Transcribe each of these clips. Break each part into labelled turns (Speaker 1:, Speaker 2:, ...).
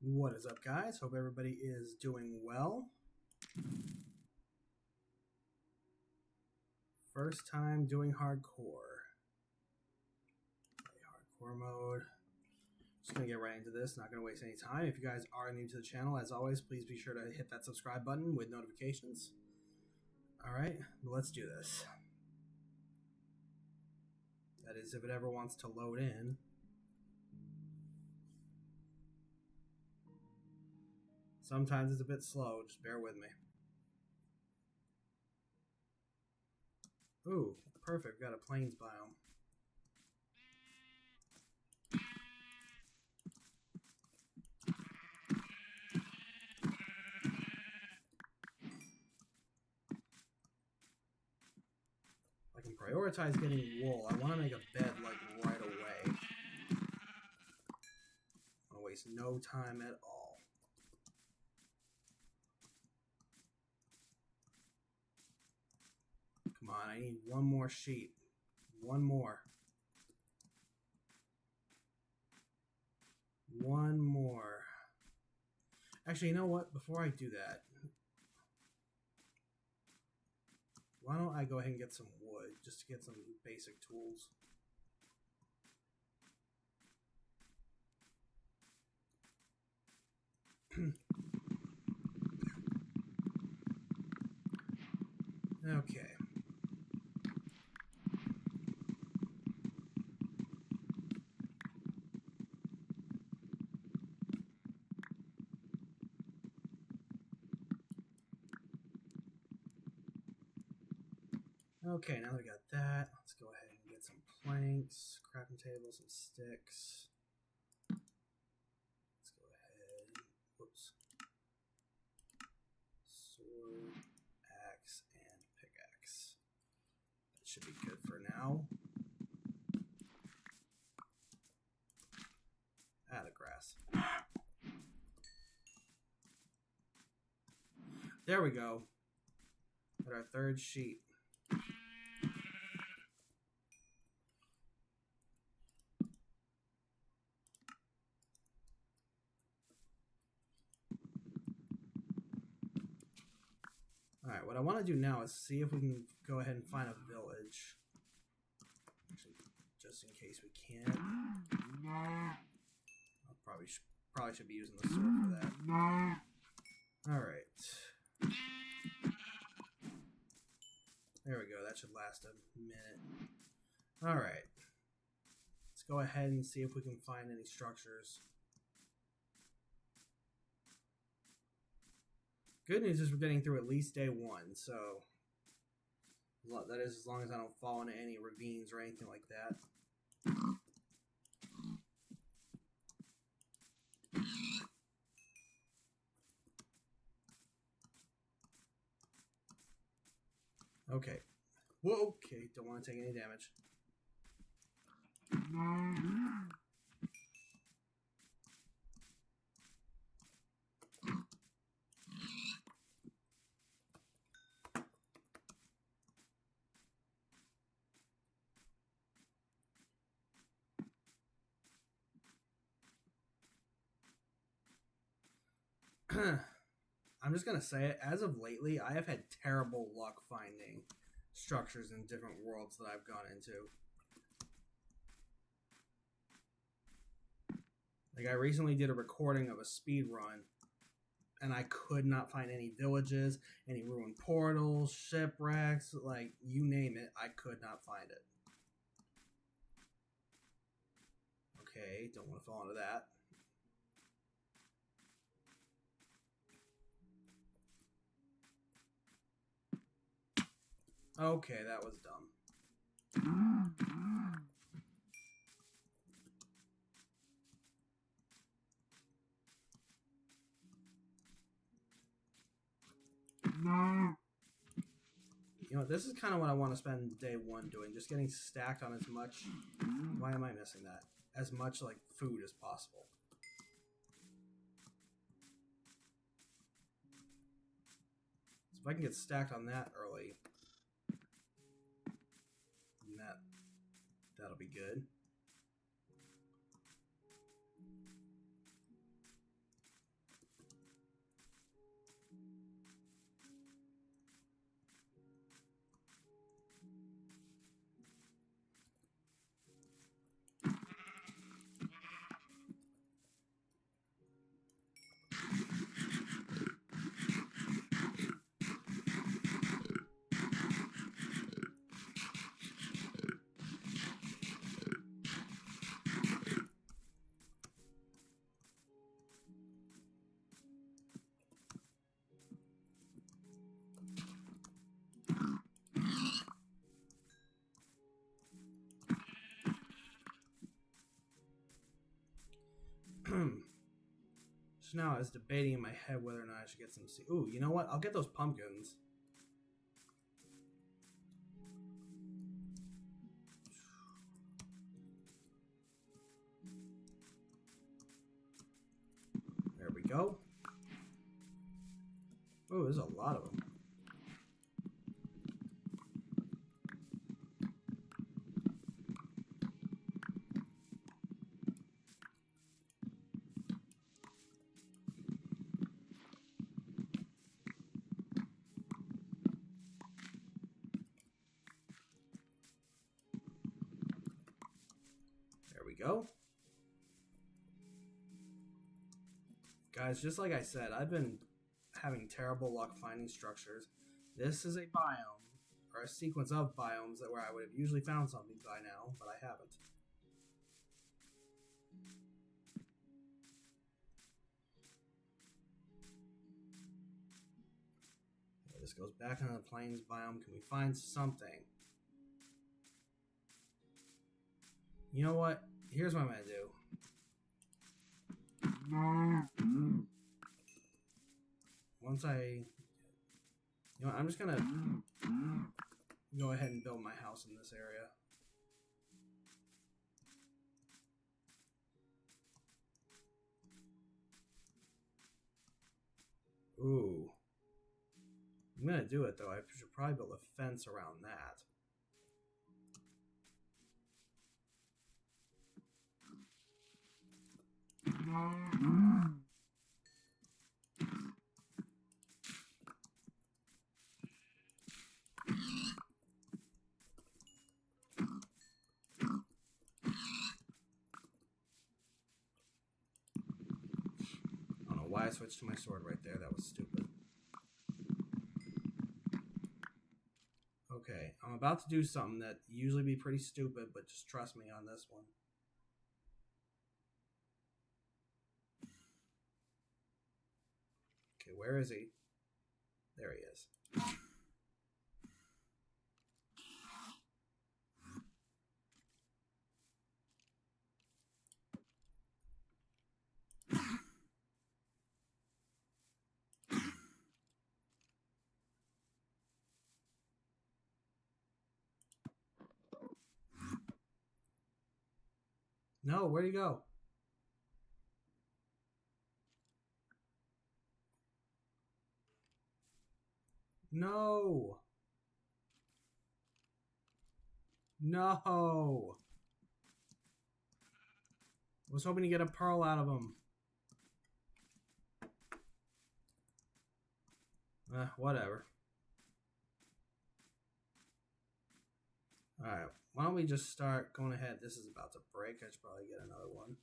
Speaker 1: What is up, guys? Hope everybody is doing well. First time doing hardcore. Play hardcore mode. Just gonna get right into this, not gonna waste any time. If you guys are new to the channel, as always, please be sure to hit that subscribe button with notifications. Alright, let's do this. That is, if it ever wants to load in. Sometimes it's a bit slow, just bear with me. Ooh, perfect, got a plains biome. I can prioritize getting wool. I want to make a bed like right away. I want to waste no time at all. Come on, I need one more sheet. One more. One more. Actually, you know what? Before I do that, why don't I go ahead and get some wood, just to get some basic tools. Okay. Okay, now that we got that, let's go ahead and get some planks, crafting table, some sticks. Let's go ahead. Whoops. Sword, axe, and pickaxe. That should be good for now. Ah, the grass. There we go. Got our third sheet. Alright, what I want to do now is see if we can go ahead and find a village. Actually, just in case we can't. I probably should be using the sword for that. Alright. There we go, that should last a minute. Alright. Let's go ahead and see if we can find any structures. Good news is we're getting through at least day one, so that is as long as I don't fall into any ravines or anything like that. Okay. Whoa, okay, don't want to take any damage. I'm just going to say it, as of lately, I have had terrible luck finding structures in different worlds that I've gone into. Like, I recently did a recording of a speed run, and I could not find any villages, any ruined portals, shipwrecks, like, you name it, I could not find it. Okay, don't want to fall into that. Okay, that was dumb. You know, this is kind of what I want to spend day one doing, just getting stacked on as much, why am I missing that? As much, like, food as possible. So if I can get stacked on that early, then that'll be good. Just now I was debating in my head whether or not I should get some seeds. Ooh, you know what? I'll get those pumpkins. There we go. Oh, there's a lot of them. There we go. Guys, just like I said, I've been having terrible luck finding structures. This is a biome, or a sequence of biomes that where I would have usually found something by now, but I haven't. Okay, this goes back on the plains biome. Can we find something? You know what? Here's what I'm going to do. Once I... You know what? I'm just going to go ahead and build my house in this area. Ooh. I'm going to do it, though. I should probably build a fence around that. I don't know why I switched to my sword right there. That was stupid. Okay, I'm about to do something that usually be pretty stupid, but just trust me on this one. Okay, where is he? There he is. No, where'd he go? No. No. I was hoping to get a pearl out of him. Whatever. Alright, why don't we just start going ahead? This is about to break. I should probably get another one.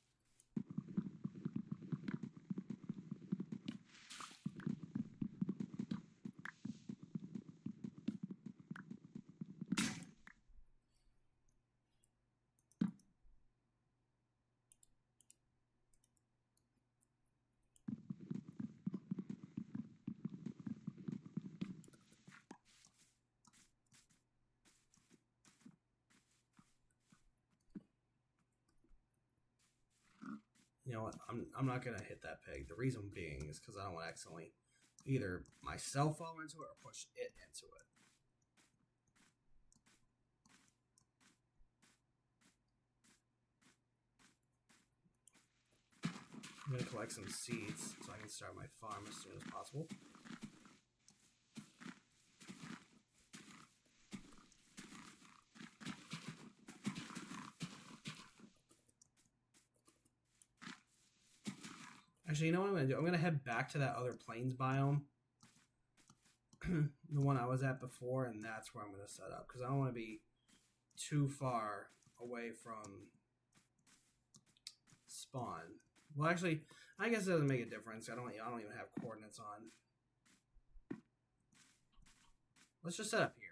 Speaker 1: You know what? I'm not gonna hit that peg. The reason being is because I don't want to accidentally either myself fall into it or push it into it. I'm gonna collect some seeds so I can start my farm as soon as possible. Actually, you know what I'm going to do? I'm going to head back to that other plains biome. The one I was at before, and that's where I'm going to set up. Because I don't want to be too far away from spawn. Well, actually, I guess it doesn't make a difference. I don't even have coordinates on. Let's just set up here.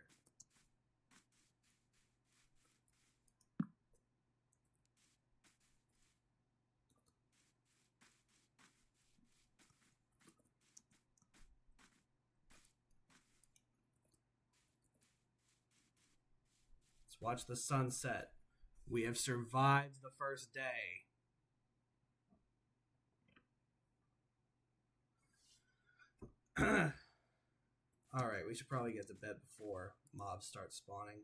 Speaker 1: Watch the sunset. We have survived the first day. Alright, we should probably get to bed before mobs start spawning.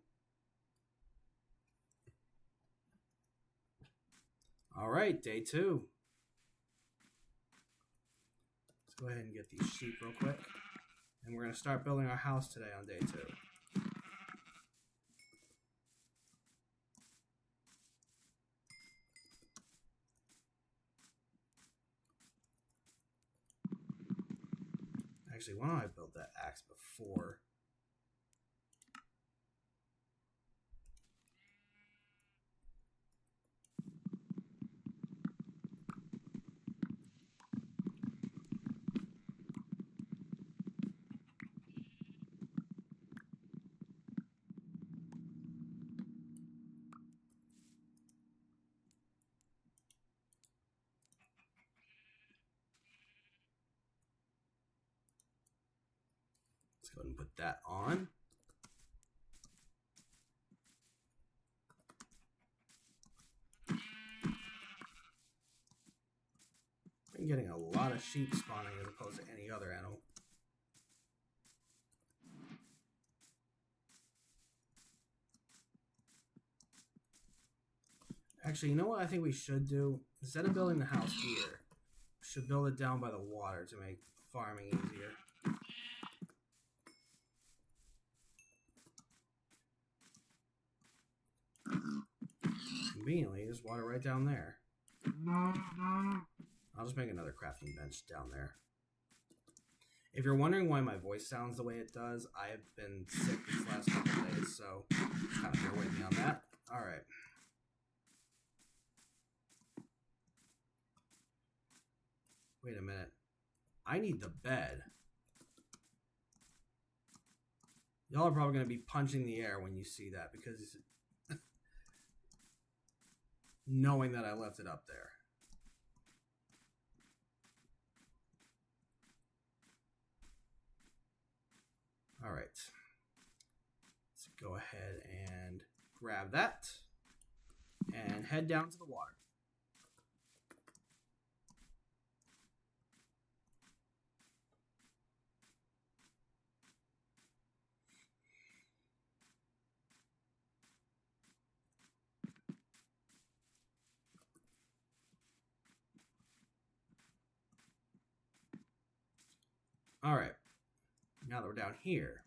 Speaker 1: Alright, day 2. Let's go ahead and get these sheep real quick. And we're going to start building our house today on day 2. Actually, why don't I build that axe before? Let's go ahead and put that on. I'm getting a lot of sheep spawning as opposed to any other animal. Actually, you know what I think we should do? Instead of building the house here, we should build it down by the water to make farming easier. Conveniently, there's water right down there. I'll just make another crafting bench down there. If you're wondering why my voice sounds the way it does, I have been sick these last couple of days, so kind of bear with me on that. Alright. Wait a minute. I need the bed. Y'all are probably going to be punching the air when you see that, because knowing that I left it up there. All right. Let's go ahead and grab that and head down to the water. All right, now that we're down here,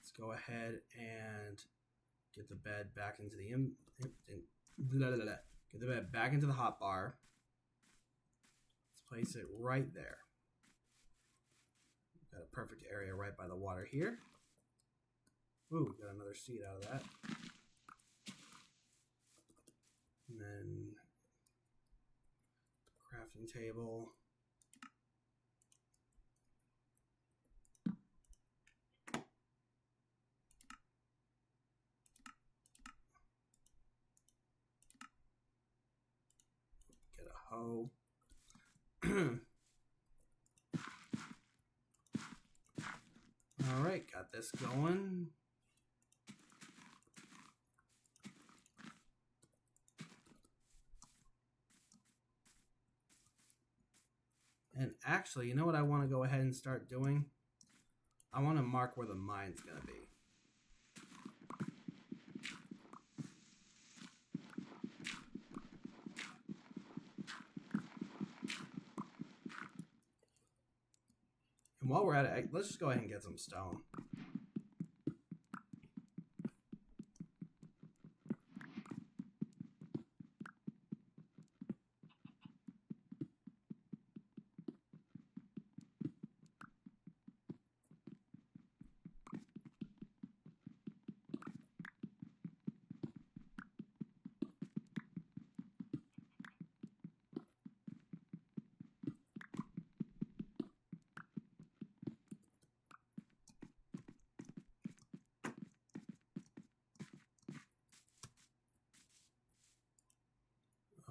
Speaker 1: let's go ahead and get the bed back into the get the bed back into the hotbar. Let's place it right there. Got a perfect area right by the water here. Ooh, got another seed out of that. And then crafting table. Get a hoe. All right, got this going. And actually, you know what I want to go ahead and start doing? I want to mark where the mine's going to be. And while we're at it, let's just go ahead and get some stone.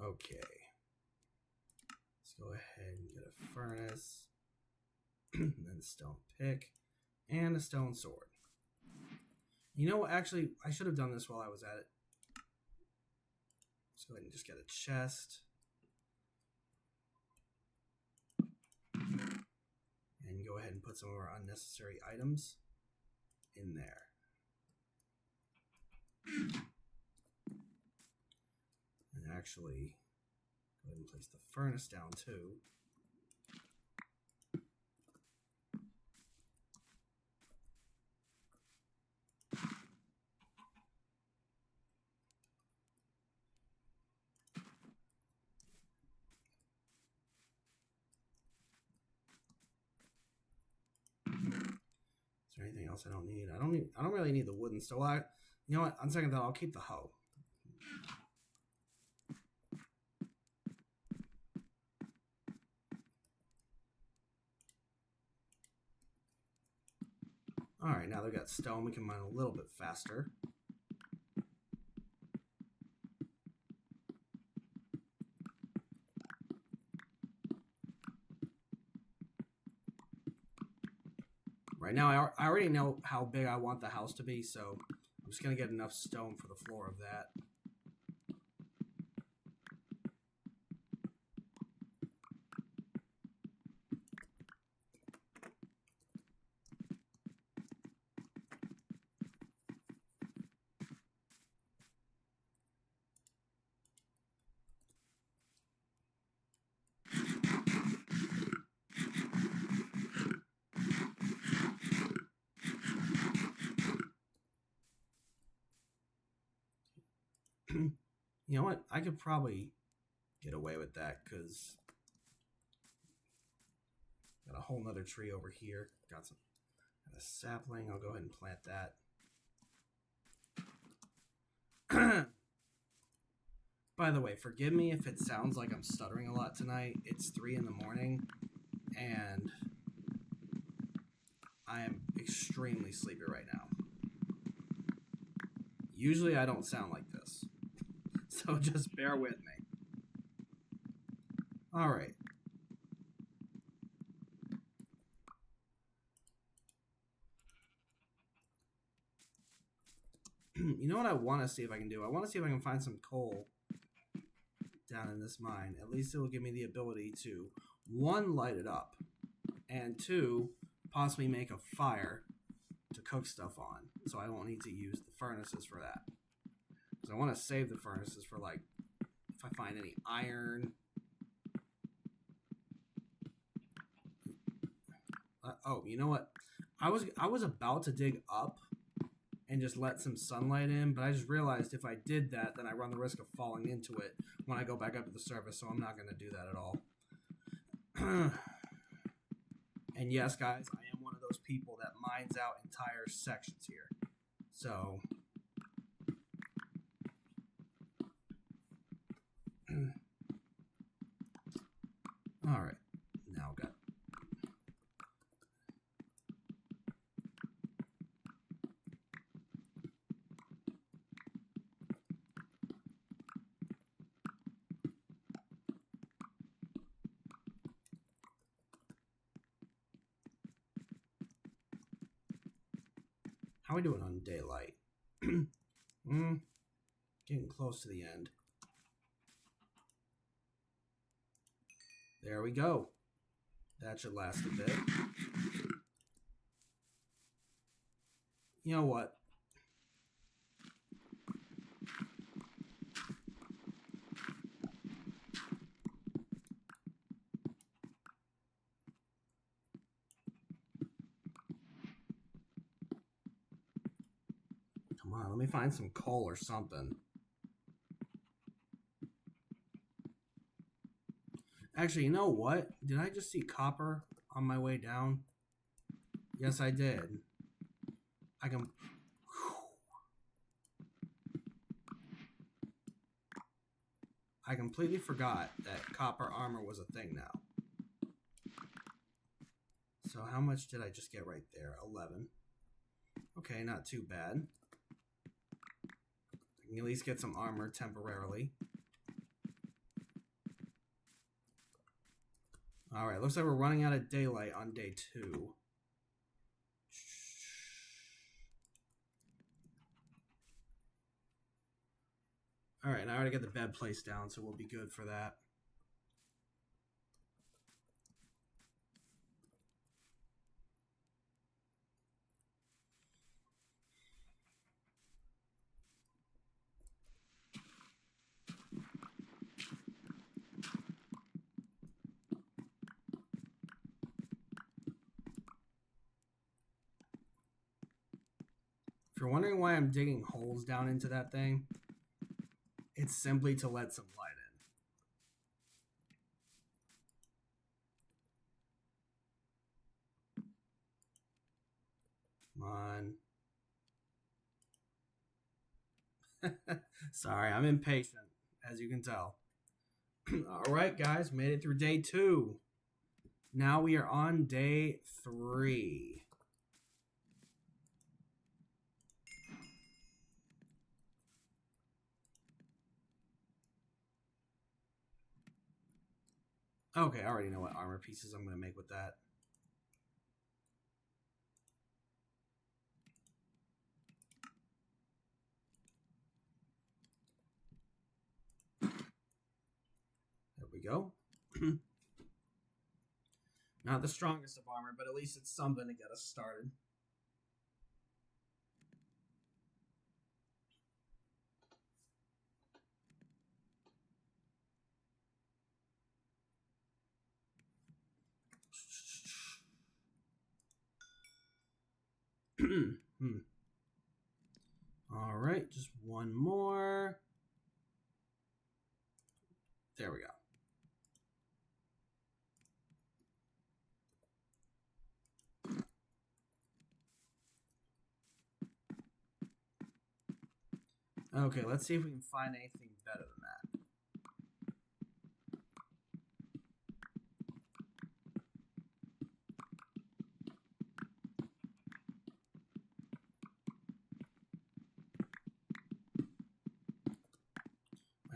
Speaker 1: Okay. Let's go ahead and get a furnace, and then a stone pick, and a stone sword. You know what? Actually, I should have done this while I was at it. Let's go ahead and just get a chest. And can go ahead and put some of our unnecessary items in there. And actually, go ahead and place the furnace down too. Is there anything else I don't need? I don't really need the wooden stove. You know what? On second thought, I'll keep the hoe. All right, now they've got stone. We can mine a little bit faster. Right now, I already know how big I want the house to be, so I'm just going to get enough stone for the floor of that. You know what? I could probably get away with that because got a whole nother tree over here. Got a sapling. I'll go ahead and plant that. By the way, forgive me if it sounds like I'm stuttering a lot tonight. It's 3 in the morning and I am extremely sleepy right now. Usually I don't sound like this. So just bear with me. All right. You know what I want to see if I can do? I want to see if I can find some coal down in this mine. At least it will give me the ability to, 1, light it up, and 2, possibly make a fire to cook stuff on. So I won't need to use the furnaces for that. Because I want to save the furnaces for, like, if I find any iron. Oh, you know what? I was about to dig up and just let some sunlight in, but I just realized if I did that, then I run the risk of falling into it when I go back up to the surface, so I'm not going to do that at all. And yes, guys, I am one of those people that mines out entire sections here. So... all right, now I've got... How are we doing on daylight? Getting close to the end. There we go. That should last a bit. You know what? Come on, let me find some coal or something. Actually, you know what? Did I just see copper on my way down? Yes, I did. I completely forgot that copper armor was a thing now. So how much did I just get right there? 11. Okay, not too bad. I can at least get some armor temporarily. Alright, looks like we're running out of daylight on day 2. Alright, I already got the bed placed down, so we'll be good for that. you're wondering why I'm digging holes down into that thing, it's simply to let some light in. Come on. Sorry, I'm impatient, as you can tell. All right, guys, made it through day 2. Now we are on day 3. Okay, I already know what armor pieces I'm going to make with that. There we go. Not the strongest of armor, but at least it's something to get us started. All right, just one more. There we go. Okay, let's see if we can find anything better than that.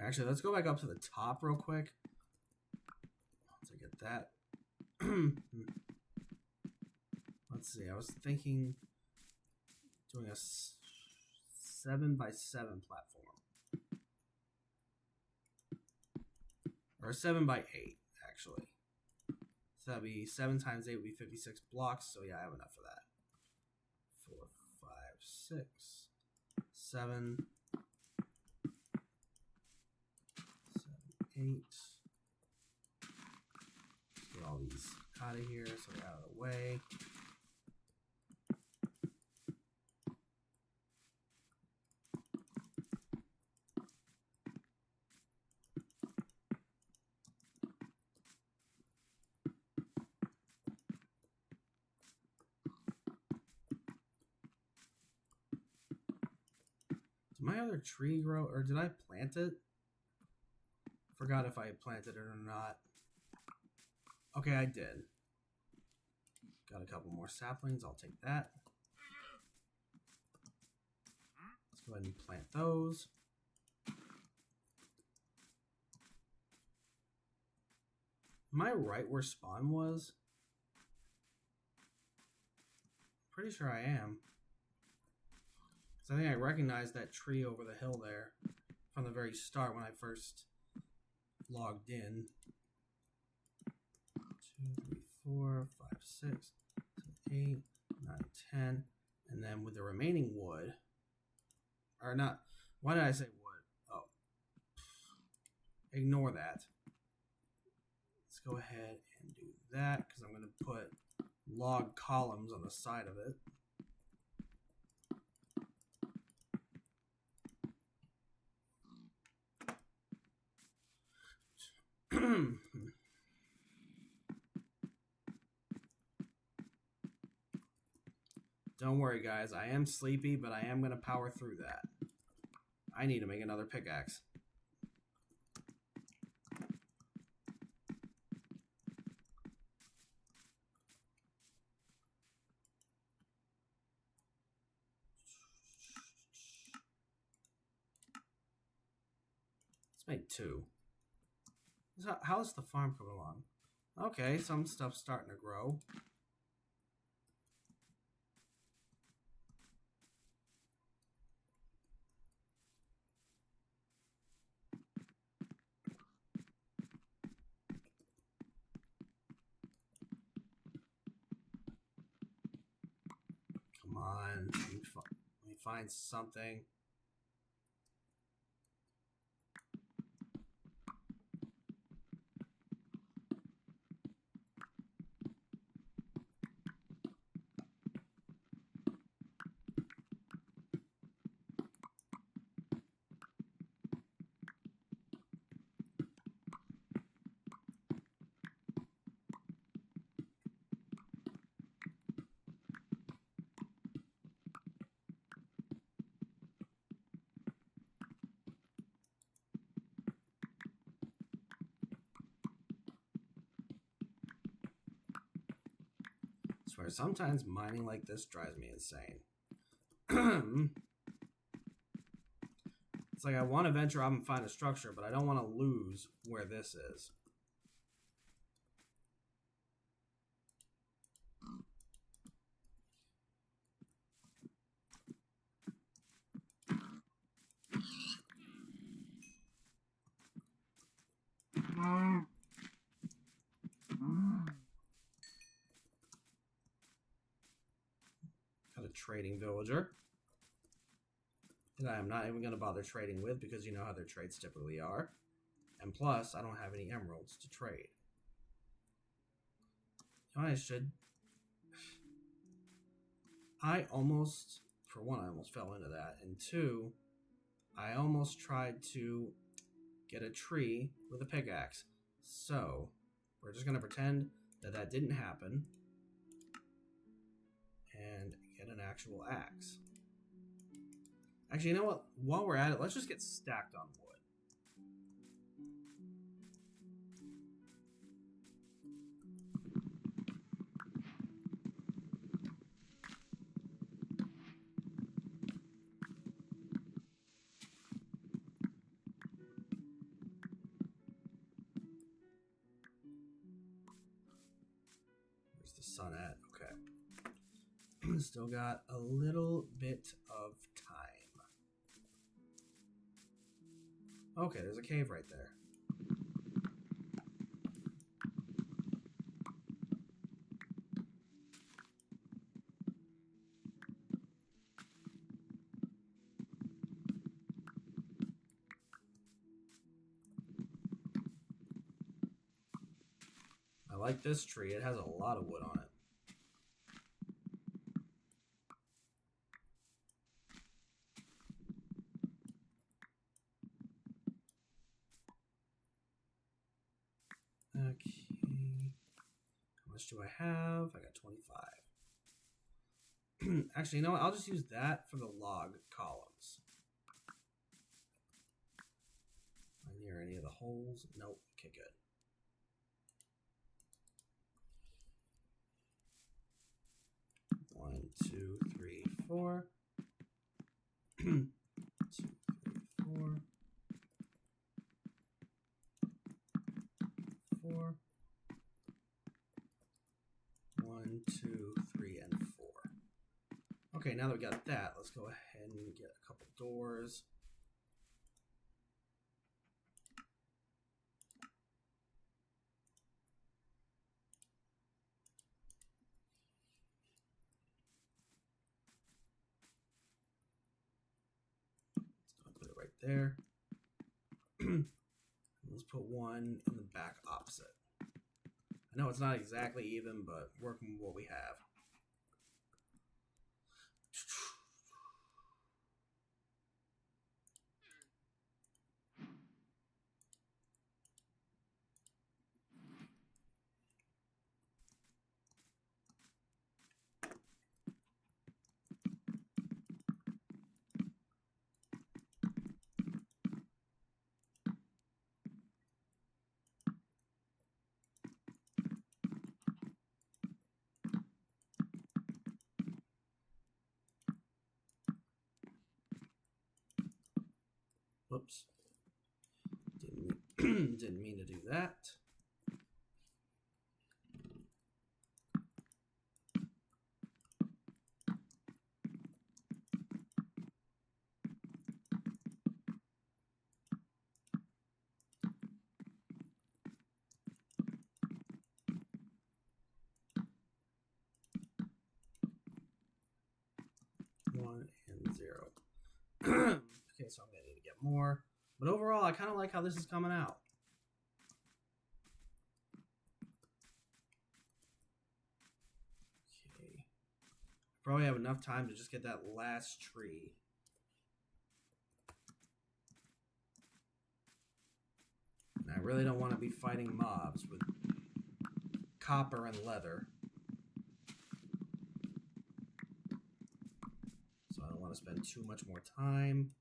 Speaker 1: Actually, let's go back up to the top real quick. Once I get that. Let's see, I was thinking doing a 7x7 platform. Or a 7x8, actually. So that'd be 7 times 8 would be 56 blocks, so yeah, I have enough of that. 4, 5, 6, 7, 8. Get all these out of here so they're out of the way. Did my other tree grow, or did I plant it? Forgot if I planted it or not. Okay, I did. Got a couple more saplings. I'll take that. Let's go ahead and plant those. Am I right where spawn was? Pretty sure I am. Because I think I recognized that tree over the hill there from the very start when I first logged in. 2, 3, 4, 5, 6, 7, 8, 9, 10. And then with the remaining wood, or not, why did I say wood? Oh, ignore that. Let's go ahead and do that because I'm going to put log columns on the side of it. Don't worry, guys. I am sleepy, but I am going to power through that. I need to make another pickaxe. Let's make 2. How's the farm coming along? Okay, some stuff's starting to grow. Come on, let me find something. Where sometimes mining like this drives me insane. It's like I want to venture out and find a structure, but I don't want to lose where this is. Got a trading villager that I am not even going to bother trading with because you know how their trades typically are. And plus, I don't have any emeralds to trade. You know, I should... For one, I almost fell into that. And two, I almost tried to get a tree with a pickaxe. So, we're just going to pretend that that didn't happen. And get an actual axe. Actually, you know what? While we're at it, let's just get stacked on wood. Where's the sun at? Okay. Still got a little bit of time. Okay, there's a cave right there. I like this tree. It has a lot of wood on it. Okay. How much do I have? I got 25. Actually, you know what? I'll just use that for the log columns. Am I near any of the holes? Nope. Okay, good. One, two, three, four. 2, 3, 4. 4. 1, 2, 3, and 4. Okay, now that we got that, let's go ahead and get a couple doors. Let's put it right there. Let's put one in the back opposite. I know it's not exactly even, but working with what we have. Whoops. Didn't mean to do that. One and 0. Okay, so I'm gonna need to get more. But overall, I kind of like how this is coming out. Okay. Probably have enough time to just get that last tree. And I really don't want to be fighting mobs with copper and leather. So I don't want to spend too much more time.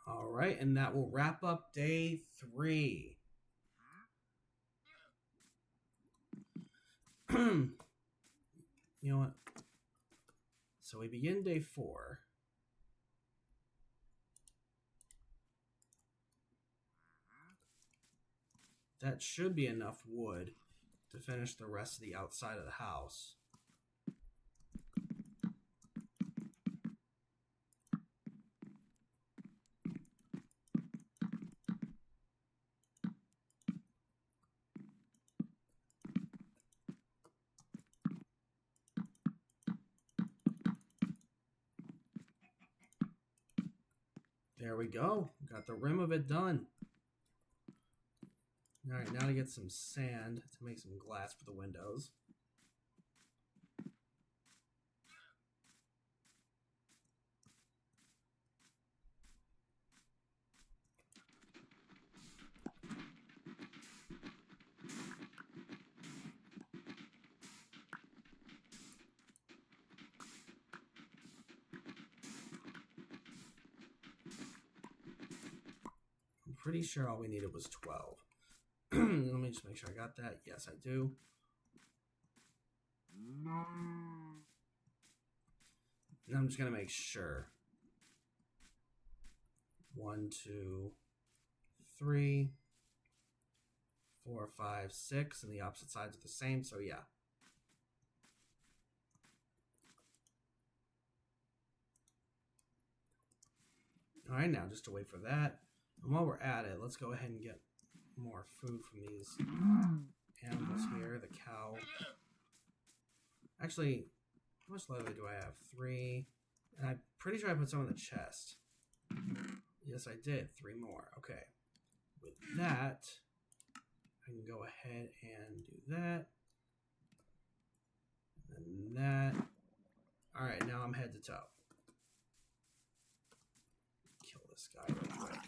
Speaker 1: All right, and that will wrap up day 3. You know what? So we begin day 4. That should be enough wood to finish the rest of the outside of the house. There we go. Got the rim of it done. All right, now to get some sand to make some glass for the windows. I'm pretty sure all we needed was 12. Let me just make sure I got that. Yes, I do. And I'm just going to make sure. 1, 2, 3, 4, 5, 6, and the opposite sides are the same, so yeah. All right, now just to wait for that. And while we're at it, let's go ahead and get more food from these animals here. The cow. Actually, how much leather do I have? 3. And I'm pretty sure I put some in the chest. Yes, I did. 3 more. Okay. With that, I can go ahead and do that. And that. All right, now I'm head to toe. Kill this guy real quick.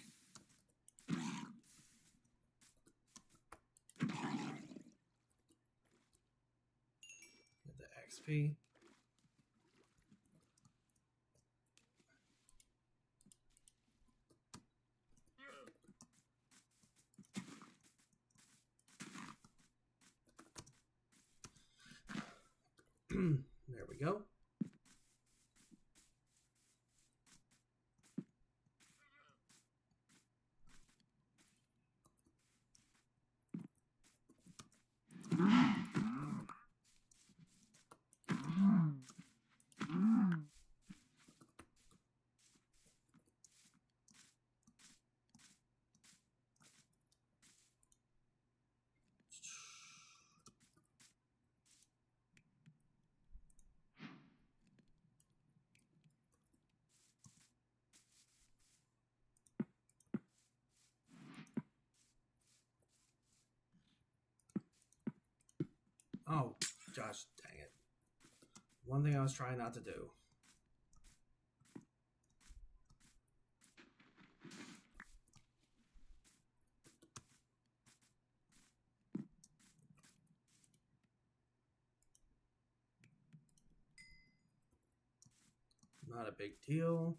Speaker 1: Get the XP. There we go. Oh, gosh, dang it. One thing I was trying not to do. Not a big deal.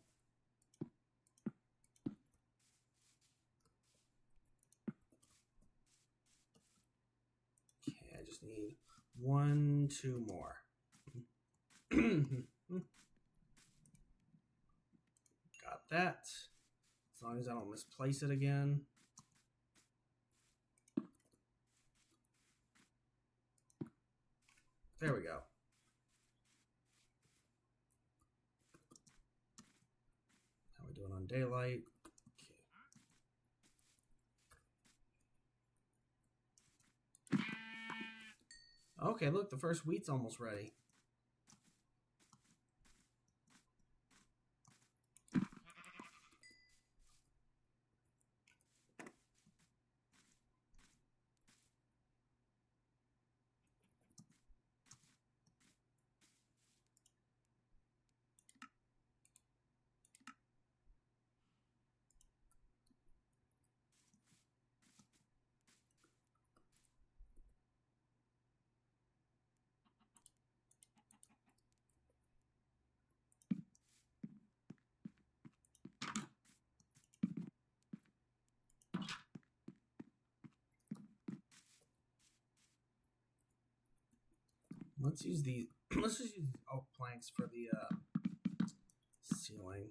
Speaker 1: Okay, I just need 1, 2 more. Got that. As long as I don't misplace it again. There we go. How we doing on daylight? Okay, look, the first wheat's almost ready. let's use the let's just use oak planks for the ceiling.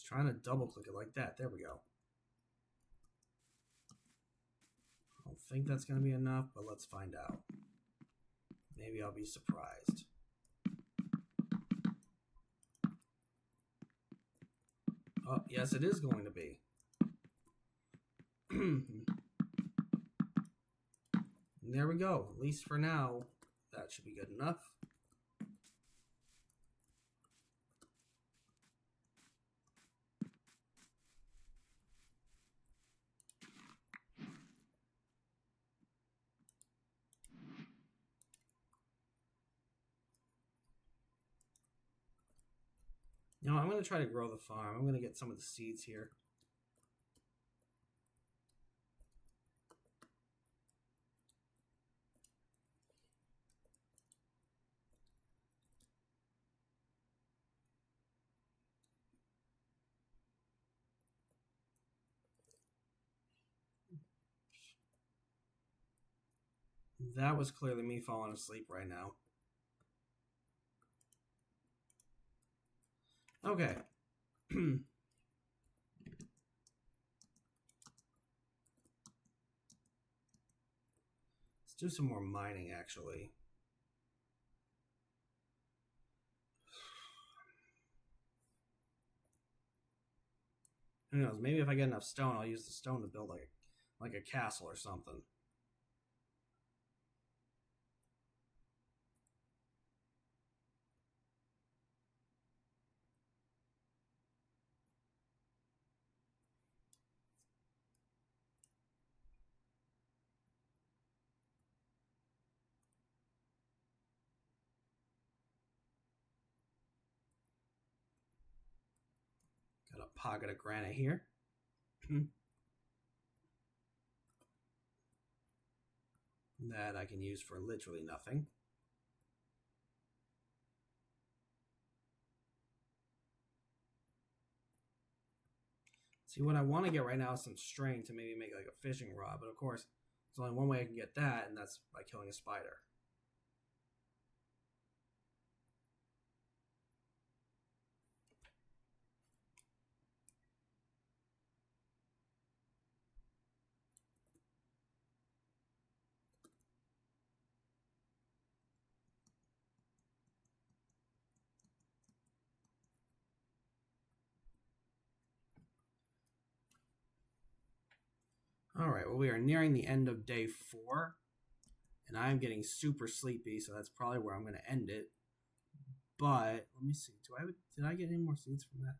Speaker 1: Trying to double click it like that. There we go. I don't think that's going to be enough, but let's find out. Maybe I'll be surprised. Oh, yes, it is going to be. There we go. At least for now, that should be good enough. You know, I'm going to try to grow the farm. I'm going to get some of the seeds here. That was clearly me falling asleep right now. Okay. Let's do some more mining, actually. Who knows? Maybe if I get enough stone, I'll use the stone to build like a castle or something. Got a pocket of granite here. That I can use for literally nothing. See, what I want to get right now is some string to maybe make like a fishing rod, but of course, there's only one way I can get that, and that's by killing a spider. All right, well, we are nearing the end of day 4, and I'm getting super sleepy, so that's probably where I'm going to end it. But let me see. Did I get any more seeds from that?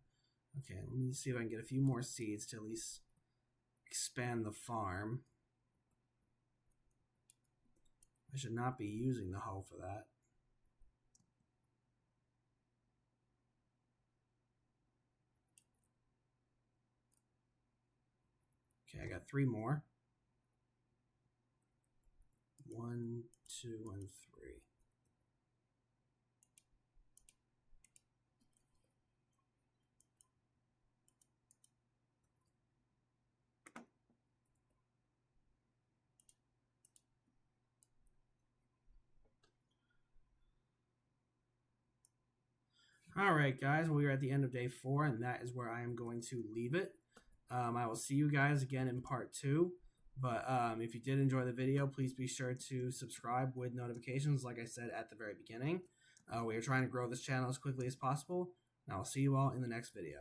Speaker 1: Okay, let me see if I can get a few more seeds to at least expand the farm. I should not be using the hoe for that. Okay, I got 3 more. 1, 2, and 3. All right, guys, we are at the end of day 4, and that is where I am going to leave it. I will see you guys again in part 2. But if you did enjoy the video, please be sure to subscribe with notifications, like I said at the very beginning. We are trying to grow this channel as quickly as possible, and I will see you all in the next video.